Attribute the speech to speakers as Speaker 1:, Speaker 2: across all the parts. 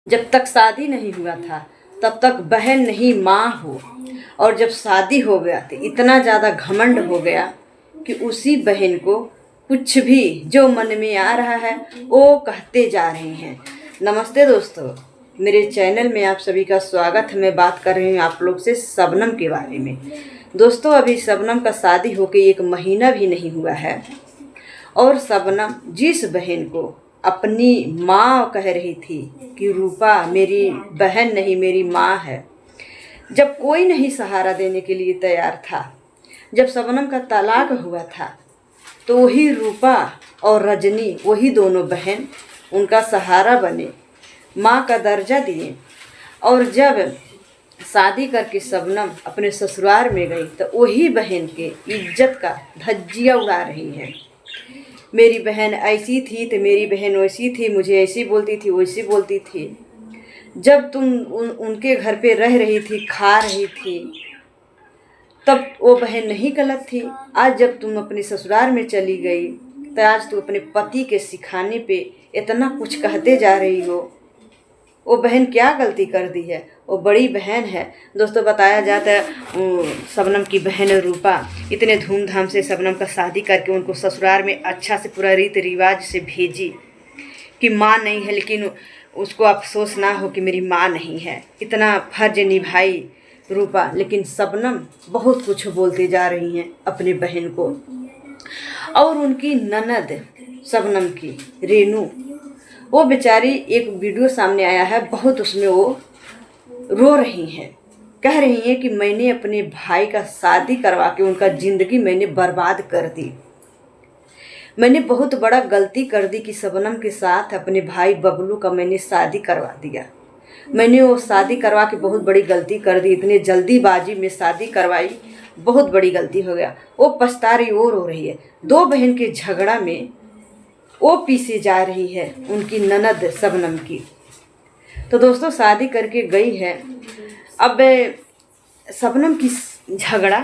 Speaker 1: जब तक शादी नहीं हुआ था तब तक बहन नहीं माँ हो, और जब शादी हो गया तो इतना ज़्यादा घमंड हो गया कि उसी बहन को कुछ भी जो मन में आ रहा है वो कहते जा रहे हैं। नमस्ते दोस्तों, मेरे चैनल में आप सभी का स्वागत है। मैं बात कर रही हूँ आप लोग से शबनम के बारे में। दोस्तों, अभी शबनम का शादी होके 1 महीना भी नहीं हुआ है और शबनम जिस बहन को अपनी माँ कह रही थी कि रूपा मेरी बहन नहीं मेरी माँ है, जब कोई नहीं सहारा देने के लिए तैयार था, जब शबनम का तलाक हुआ था तो वही रूपा और रजनी, वही दोनों बहन उनका सहारा बने, माँ का दर्जा दिए। और जब शादी करके शबनम अपने ससुराल में गई तो वही बहन के इज्जत का धज्जियाँ उड़ा रही है। मेरी बहन ऐसी थी तो मेरी बहन वैसी थी, मुझे ऐसी बोलती थी वैसी बोलती थी। जब तुम उनके घर पे रह रही थी, खा रही थी, तब वो बहन नहीं गलत थी। आज जब तुम अपने ससुराल में चली गई तो आज तुम अपने पति के सिखाने पे इतना कुछ कहते जा रही हो। वो बहन क्या गलती कर दी है? वो बड़ी बहन है। दोस्तों, बताया जाता है शबनम की बहन रूपा इतने धूमधाम से शबनम का शादी करके उनको ससुराल में अच्छा से पूरा रीति रिवाज से भेजी कि माँ नहीं है, लेकिन उसको अफसोस ना हो कि मेरी माँ नहीं है। इतना फर्ज निभाई रूपा, लेकिन शबनम बहुत कुछ बोलते जा रही हैं अपने बहन को। और उनकी ननद शबनम की रेनू, वो बेचारी, एक वीडियो सामने आया है बहुत, उसमें वो रो रही हैं, कह रही हैं कि मैंने अपने भाई का शादी करवा के उनका ज़िंदगी मैंने बर्बाद कर दी। मैंने बहुत बड़ा गलती कर दी कि शबनम के साथ अपने भाई बबलू का मैंने शादी करवा दिया। मैंने वो शादी करवा के बहुत बड़ी गलती कर दी, इतने जल्दीबाजी में शादी करवाई, बहुत बड़ी गलती हो गया। वो पछता रही, वो रो रही है। 2 बहन के झगड़ा में वो पीछे जा रही है उनकी ननद शबनम की। तो दोस्तों, शादी करके गई है। अब शबनम की झगड़ा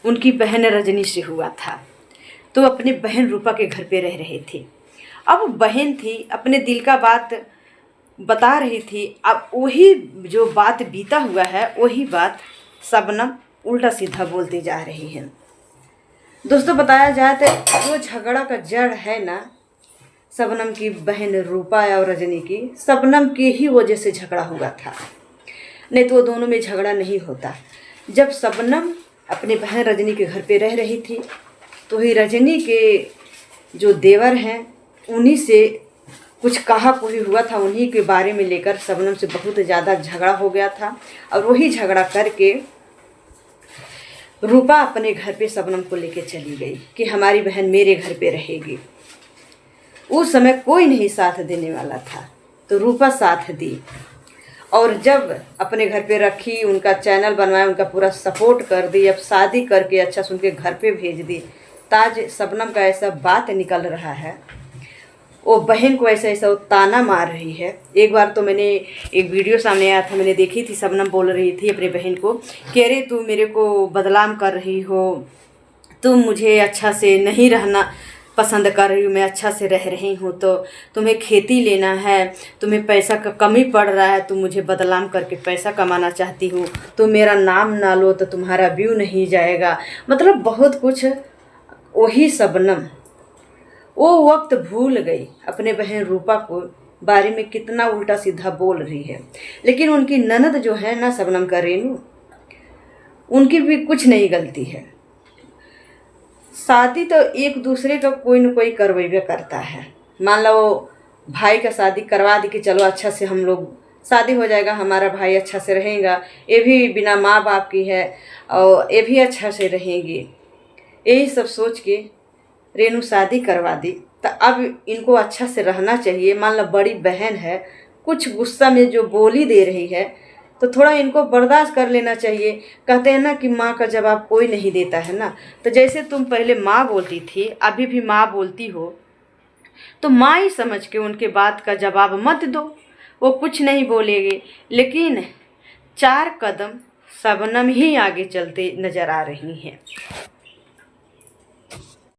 Speaker 1: उनकी बहन रजनी से हुआ था, तो अपने बहन रूपा के घर पे रह रहे थे। अब बहन थी, अपने दिल का बात बता रही थी। अब वही जो बात बीता हुआ है वही बात शबनम उल्टा सीधा बोलते जा रही है। दोस्तों, बताया जाए तो जो झगड़ा का जड़ है ना, शबनम की बहन रूपा और रजनी की, शबनम की ही वजह से झगड़ा हुआ था, नहीं तो वो दोनों में झगड़ा नहीं होता। जब शबनम अपने बहन रजनी के घर पे रह रही थी तो ही रजनी के जो देवर हैं उन्हीं से कुछ कहा कोई हुआ था, उन्हीं के बारे में लेकर शबनम से बहुत ज़्यादा झगड़ा हो गया था। और वही झगड़ा करके रूपा अपने घर पे शबनम को लेके चली गई कि हमारी बहन मेरे घर पे रहेगी। उस समय कोई नहीं साथ देने वाला था, तो रूपा साथ दी। और जब अपने घर पे रखी, उनका चैनल बनवाया, उनका पूरा सपोर्ट कर दी, अब शादी करके अच्छा से उनके घर पे भेज दी। ताज शबनम का ऐसा बात निकल रहा है, वो बहन को ऐसा ऐसा ताना मार रही है। एक बार तो मैंने एक वीडियो सामने आया था, मैंने देखी थी, शबनम बोल रही थी अपने बहन को कि अरे तू मेरे को बदनाम कर रही हो, तुम मुझे अच्छा से नहीं रहना पसंद कर रही हो, मैं अच्छा से रह रही हूँ, तो तुम्हें खेती लेना है, तुम्हें पैसा का कमी पड़ रहा है, तुम मुझे बदनाम करके पैसा कमाना चाहती हो, तुम मेरा नाम ना लो तो तुम्हारा व्यू नहीं जाएगा। मतलब बहुत कुछ। वही शबनम वो वक्त भूल गई अपने बहन रूपा को बारे में कितना उल्टा सीधा बोल रही है। लेकिन उनकी ननद जो है ना शबनम का रेनू, उनकी भी कुछ नहीं गलती है। शादी तो एक दूसरे का कोई न कोई करवाइबे करता है। मान लो भाई का शादी करवा दी कि चलो अच्छा से हम लोग शादी हो जाएगा, हमारा भाई अच्छा से रहेगा, ये भी बिना माँ बाप की है और ये भी अच्छा से रहेंगे, यही सब सोच के रेनू शादी करवा दी। तो अब इनको अच्छा से रहना चाहिए। मान लो बड़ी बहन है, कुछ गुस्सा में जो बोली दे रही है तो थोड़ा इनको बर्दाश्त कर लेना चाहिए। कहते हैं ना कि माँ का जवाब कोई नहीं देता है ना, तो जैसे तुम पहले माँ बोलती थी अभी भी माँ बोलती हो, तो माँ ही समझ के उनके बात का जवाब मत दो, वो कुछ नहीं बोलेंगे। लेकिन 4 कदम शबनम ही आगे चलते नज़र आ रही हैं।